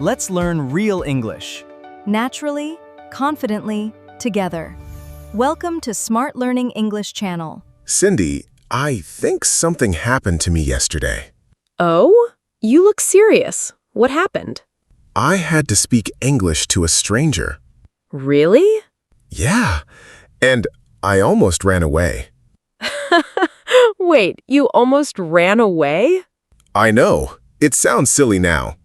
Let's learn real English. Naturally, confidently, together. Welcome to Smart Learning English channel. Cindy, I think something happened to me yesterday. Oh? You look serious. What happened? I had to speak English to a stranger. Really? Yeah, and I almost ran away. Wait, you almost ran away? I know. It sounds silly now.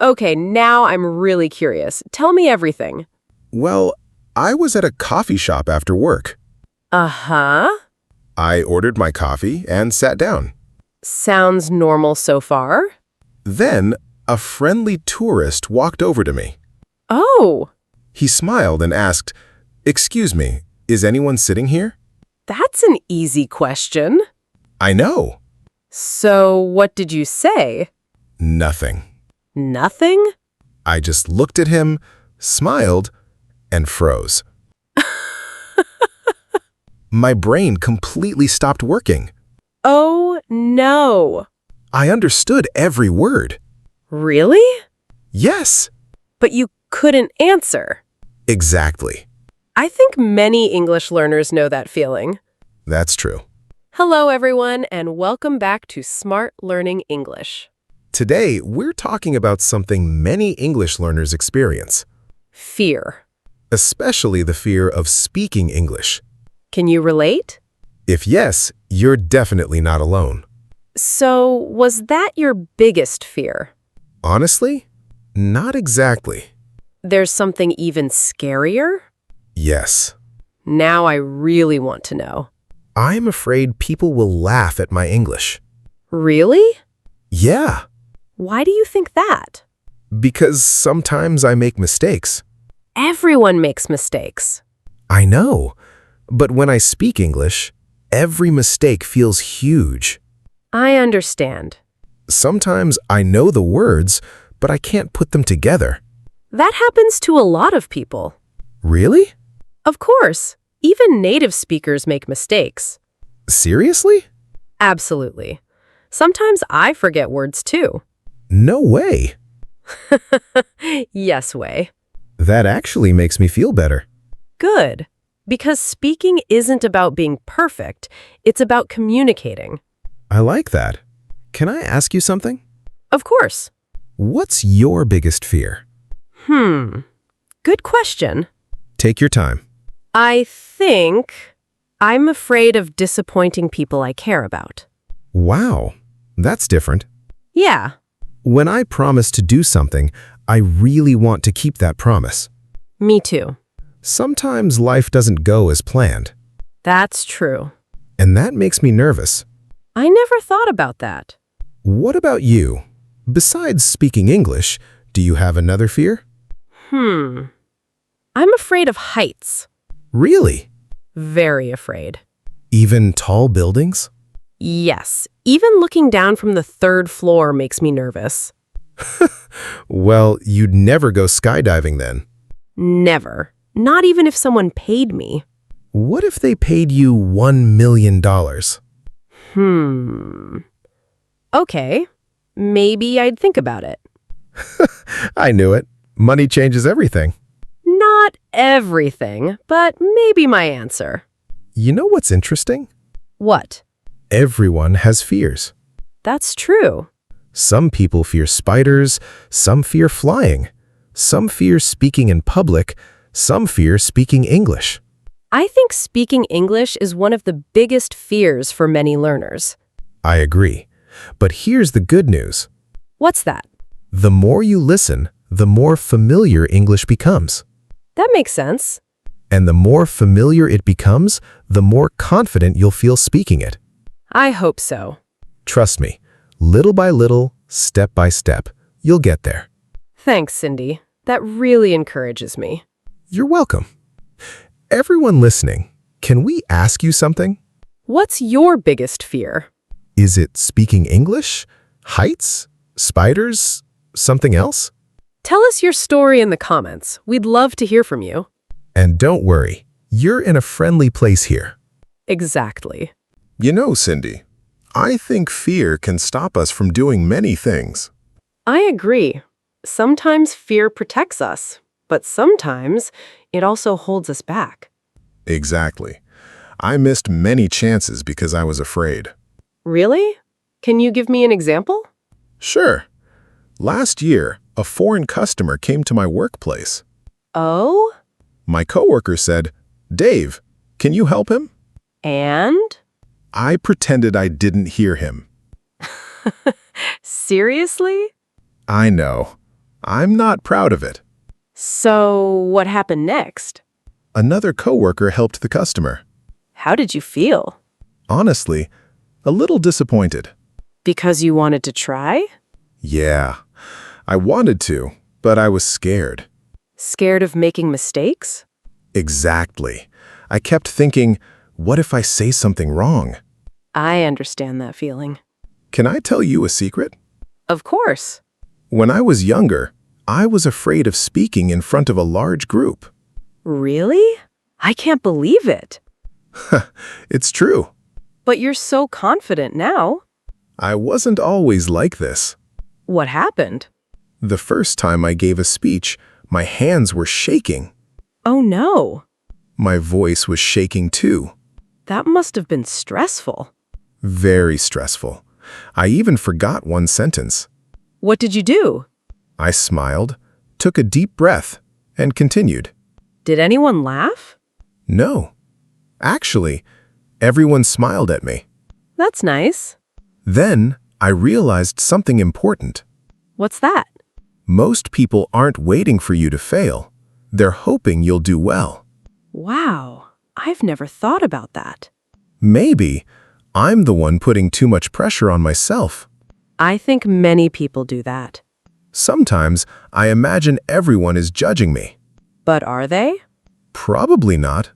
Okay, now I'm really curious. Tell me everything. Well, I was at a coffee shop after work. Uh-huh. I ordered my coffee and sat down. Sounds normal so far. Then, a friendly tourist walked over to me. Oh, He smiled and asked, "Excuse me, is anyone sitting here?" that's an easy question. I know. So, what did you say? Nothing. Nothing? I just looked at him, smiled, and froze. My brain completely stopped working. Oh, no. I understood every word. Really? Yes, But you couldn't answer. exactly. I think many English learners know that feeling. That's true. Hello, everyone, and welcome back to Smart Learning English. Today, we're talking about something many English learners experience, Fear. especially the fear of speaking English. Can you relate? If yes, you're definitely not alone. So, was that your biggest fear? Honestly, not exactly. There's something even scarier? Yes. Now I really want to know. I'm afraid people will laugh at my English. Really? Yeah, Why do you think that? because sometimes I make mistakes. Everyone makes mistakes. I know, but when I speak English, every mistake feels huge. I understand. Sometimes I know the words, but I can't put them together. That happens to a lot of people. Really? Of course, even native speakers make mistakes. Seriously? Absolutely. Sometimes I forget words too. No way. Yes, way. That actually makes me feel better. Good. Because speaking isn't about being perfect, it's about communicating. I like that. Can I ask you something? Of course. What's your biggest fear? Good question. Take your time. I think I'm afraid of disappointing people I care about. Wow, that's different. Yeah, When I promise to do something, I really want to keep that promise. me too. Sometimes life doesn't go as planned, That's true. and that makes me nervous. I never thought about that. What about you? Besides speaking English, do you have another fear? I'm afraid of heights. Really? Very afraid. Even tall buildings? Yes, even looking down from the third floor makes me nervous. Well, you'd never go skydiving then. Never. Not even if someone paid me. What if they paid you $1 million? Okay, maybe I'd think about it. I knew it. Money changes everything. Not everything, but maybe my answer. You know what's interesting? What? Everyone has fears. That's true. Some people fear spiders, some fear flying, some fear speaking in public, some fear speaking English. I think speaking English is one of the biggest fears for many learners. I agree. But here's the good news. What's that? The more you listen, the more familiar English becomes. That makes sense. And the more familiar it becomes, the more confident you'll feel speaking it. I hope so. Trust me, little by little, step by step, you'll get there. Thanks, Cindy. That really encourages me. You're welcome. Everyone listening, can we ask you something? What's your biggest fear? Is it speaking English? Heights? Spiders? Something else? Tell us your story in the comments. We'd love to hear from you. And don't worry, you're in a friendly place here. Exactly. You know, Cindy, I think fear can stop us from doing many things. I agree. Sometimes fear protects us, but sometimes it also holds us back. Exactly. I missed many chances because I was afraid. Really? Can you give me an example? Sure. Last year, a foreign customer came to my workplace. Oh? My coworker said, "Dave, can you help him?" And? I pretended I didn't hear him. Seriously? I know. I'm not proud of it. So, what happened next? Another coworker helped the customer. How did you feel? Honestly, a little disappointed. Because you wanted to try? Yeah, I wanted to, but I was scared. Scared of making mistakes? Exactly. I kept thinking, what if I say something wrong? I understand that feeling. Can I tell you a secret? Of course. When I was younger, I was afraid of speaking in front of a large group. Really? I can't believe it. It's true. But you're so confident now. I wasn't always like this. What happened? The first time I gave a speech, my hands were shaking. Oh no. My voice was shaking too. That must have been stressful. Very stressful. I even forgot one sentence. What did you do? I smiled, took a deep breath, and continued. Did anyone laugh? No. Actually, everyone smiled at me. That's nice. Then I realized something important. What's that? Most people aren't waiting for you to fail. They're hoping you'll do well. Wow, I've never thought about that. Maybe I'm the one putting too much pressure on myself. I think many people do that. Sometimes I imagine everyone is judging me. But are they? Probably not.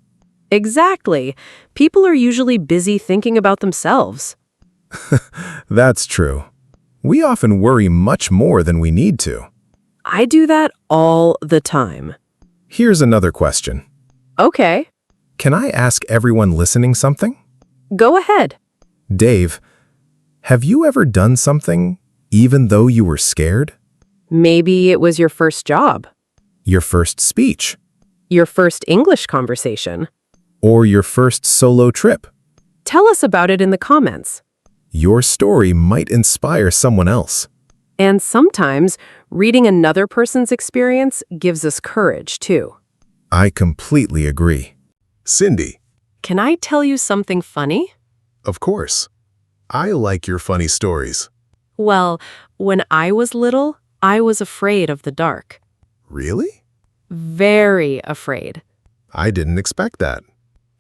Exactly. People are usually busy thinking about themselves. That's true. We often worry much more than we need to. I do that all the time. Here's another question. Okay, Can I ask everyone listening something? go ahead. Dave, have you ever done something even though you were scared? Maybe it was your first job, Your first speech, your first English conversation. or your first solo trip? Tell us about it in the comments. Your story might inspire someone else. And sometimes reading another person's experience gives us courage, too. I completely agree. Cindy, Can I tell you something funny? of course. I like your funny stories. Well, when I was little, I was afraid of the dark. Really? Very afraid. I didn't expect that.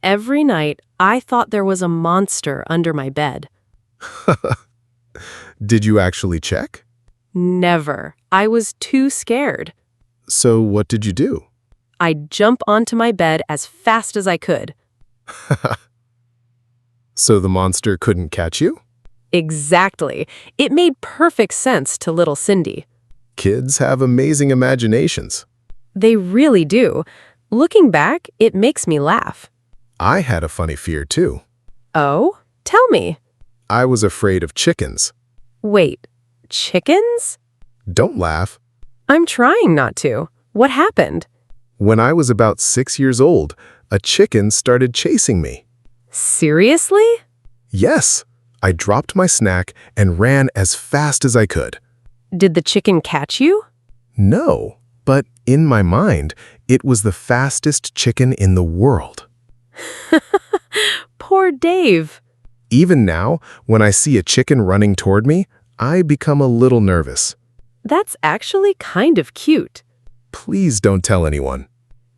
Every night, I thought there was a monster under my bed. Did you actually check? Never. I was too scared. So what did you do? I'd jump onto my bed as fast as I could. So the monster couldn't catch you? Exactly. It made perfect sense to little Cindy. Kids have amazing imaginations. They really do. Looking back, it makes me laugh. I had a funny fear too. Oh? Tell me. I was afraid of chickens. Wait, chickens? Don't laugh. I'm trying not to. What happened? When I was about 6 years old, a chicken started chasing me. Seriously? Yes, I dropped my snack and ran as fast as I could. Did the chicken catch you? No, but in my mind, it was the fastest chicken in the world. Poor Dave. Even now, when I see a chicken running toward me, I become a little nervous. That's actually kind of cute. Please don't tell anyone.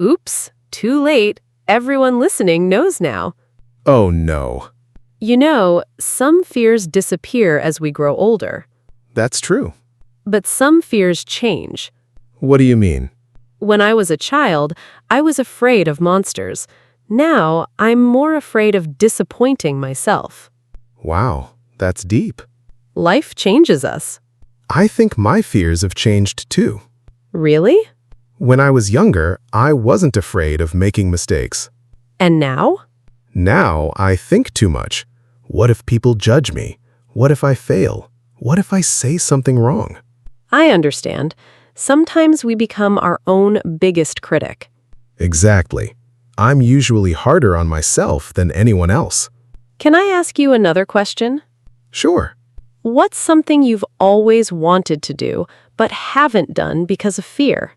Oops, too late. Everyone listening knows now. Oh no. You know, some fears disappear as we grow older, That's true. but some fears change. What do you mean? When I was a child, I was afraid of monsters. Now, I'm more afraid of disappointing myself. Wow, that's deep. Life changes us. I think my fears have changed too. Really? When I was younger, I wasn't afraid of making mistakes. And now? Now I think too much. What if people judge me? What if I fail? What if I say something wrong? I understand. Sometimes we become our own biggest critic. Exactly. I'm usually harder on myself than anyone else. Can I ask you another question? Sure. What's something you've always wanted to do but haven't done because of fear?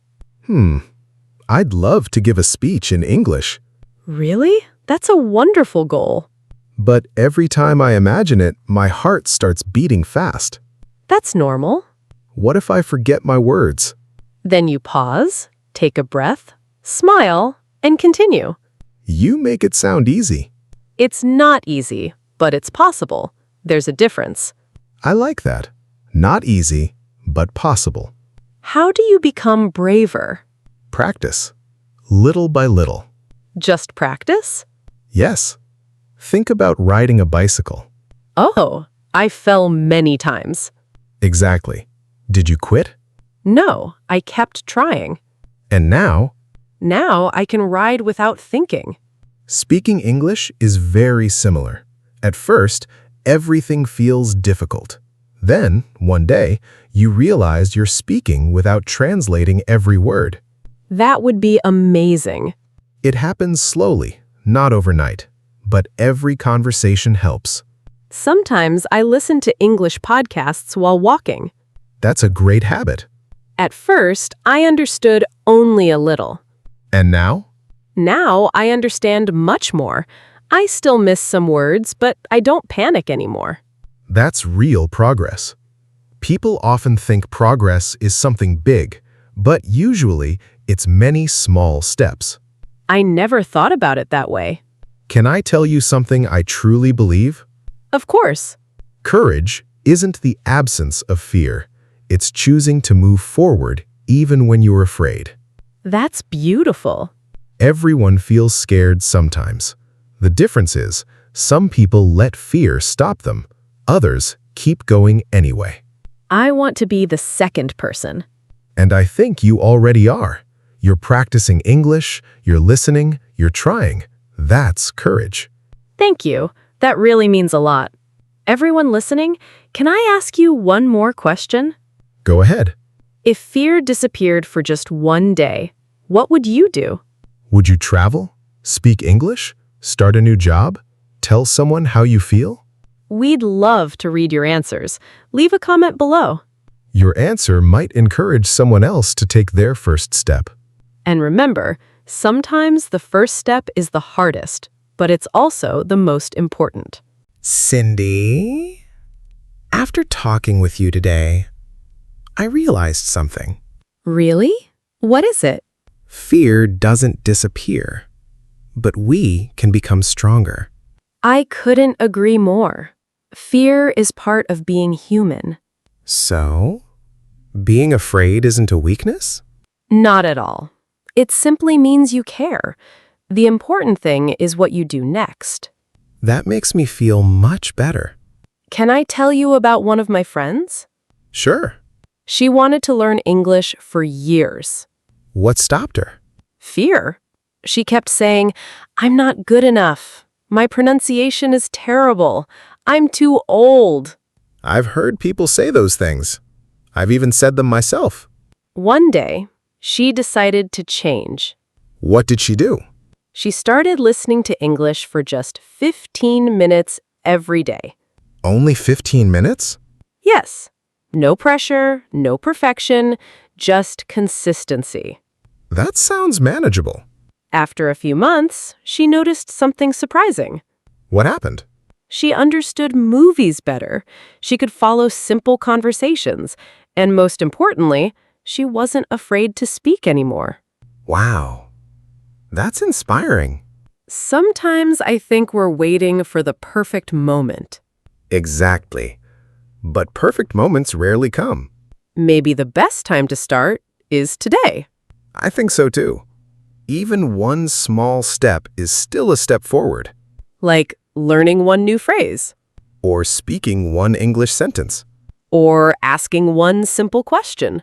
I'd love to give a speech in English, Really? That's a wonderful goal. but every time I imagine it, my heart starts beating fast. That's normal. What if I forget my words? Then you pause, take a breath, smile, and continue. You make it sound easy. It's not easy, but it's possible. There's a difference. I like that. Not easy, but possible. How do you become braver? Practice. Little by little. Just practice? Yes. Think about riding a bicycle. Oh, I fell many times. Exactly. Did you quit? No, I kept trying. And now, Now I can ride without thinking. speaking English is very similar. At first, everything feels difficult. Then, one day, you realize you're speaking without translating every word. That would be amazing. It happens slowly, not overnight, but every conversation helps. Sometimes I listen to English podcasts while walking. That's a great habit. At first, I understood only a little. And now? Now I understand much more. I still miss some words, but I don't panic anymore. That's real progress. People often think progress is something big, but usually it's many small steps. I never thought about it that way. Can I tell you something I truly believe? Of course. Courage isn't the absence of fear. It's choosing to move forward even when you're afraid. That's beautiful. Everyone feels scared sometimes. The difference is, some people let fear stop them. Others keep going anyway. I want to be the second person. And I think you already are. You're practicing English, you're listening, you're trying. That's courage. Thank you. That really means a lot. Everyone listening, can I ask you one more question? Go ahead. If fear disappeared for just one day, what would you do? Would you travel? Speak English? Start a new job? Tell someone how you feel? We'd love to read your answers. Leave a comment below. Your answer might encourage someone else to take their first step. And remember, sometimes the first step is the hardest, but it's also the most important. Cindy, after talking with you today, I realized something. Really? What is it? Fear doesn't disappear, but we can become stronger. I couldn't agree more. Fear is part of being human. So, being afraid isn't a weakness? Not at all. It simply means you care. The important thing is what you do next. That makes me feel much better. Can I tell you about one of my friends? Sure. She wanted to learn English for years. What stopped her? Fear. She kept saying, "I'm not good enough. My pronunciation is terrible. I'm too old." I've heard people say those things. I've even said them myself. One day, she decided to change. What did she do? She started listening to English for just 15 minutes every day. Only 15 minutes? Yes, no pressure, no perfection, just consistency. That sounds manageable. After a few months, she noticed something surprising. What happened? She understood movies better. She could follow simple conversations. And most importantly, she wasn't afraid to speak anymore. Wow. That's inspiring. Sometimes I think we're waiting for the perfect moment. Exactly. But perfect moments rarely come. Maybe the best time to start is today. I think so too. Even one small step is still a step forward. Like learning one new phrase, Or speaking one English sentence. or asking one simple question.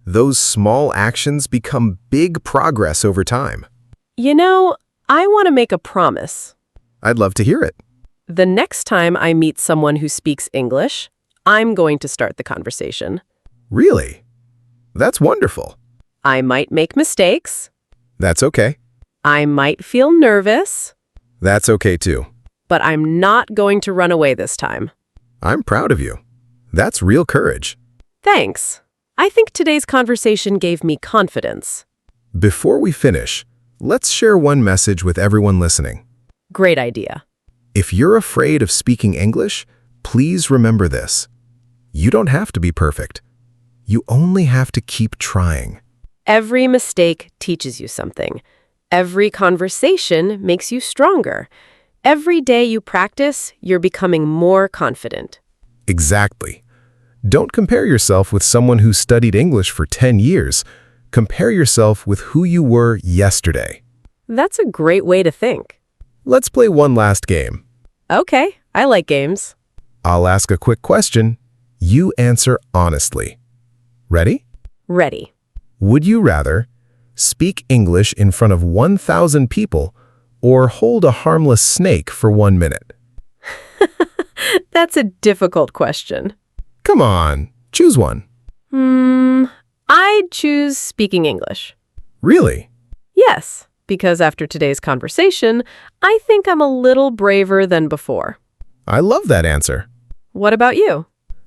Those small actions become big progress over time. You know, I want to make a promise. I'd love to hear it. The next time I meet someone who speaks English, I'm going to start the conversation. Really? That's wonderful. I might make mistakes. That's okay. I might feel nervous, That's okay too. but I'm not going to run away this time. I'm proud of you. That's real courage. Thanks. I think today's conversation gave me confidence. Before we finish, let's share one message with everyone listening. Great idea. If you're afraid of speaking English, please remember this. You don't have to be perfect. You only have to keep trying. Every mistake teaches you something. Every conversation makes you stronger. Every day you practice, you're becoming more confident. Exactly. Don't compare yourself with someone who studied English for 10 years. Compare yourself with who you were yesterday. That's a great way to think. Let's play one last game. Okay, I like games. I'll ask a quick question. You answer honestly. Ready? Ready. Would you rather speak English in front of 1,000 people or hold a harmless snake for 1 minute? That's a difficult question. Come on, choose one. I'd choose speaking English. Really? Yes, because after today's conversation, I think I'm a little braver than before. I love that answer. What about you?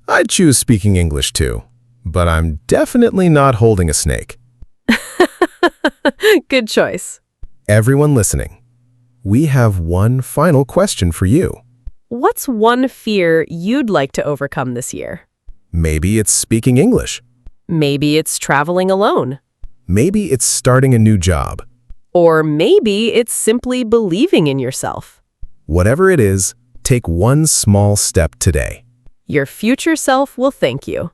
I'd choose speaking English too, but I'm definitely not holding a snake. Good choice. Everyone listening, we have one final question for you. What's one fear you'd like to overcome this year? Maybe it's speaking English. Maybe it's traveling alone. Maybe it's starting a new job. Or maybe it's simply believing in yourself. Whatever it is, take one small step today. Your future self will thank you.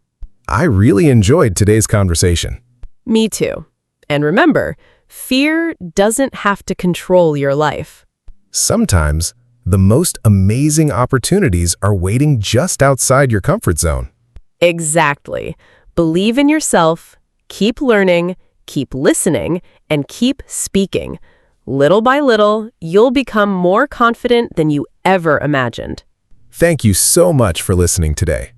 I really enjoyed today's conversation. Me too. And remember, fear doesn't have to control your life. Sometimes, the most amazing opportunities are waiting just outside your comfort zone. Exactly. Believe in yourself, keep learning, keep listening, and keep speaking. Little by little, you'll become more confident than you ever imagined. Thank you so much for listening today.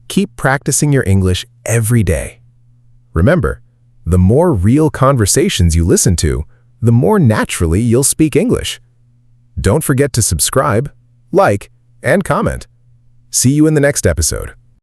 Keep practicing your English every day. Remember, the more real conversations you listen to, the more naturally you'll speak English. Don't forget to subscribe, like, and comment. See you in the next episode.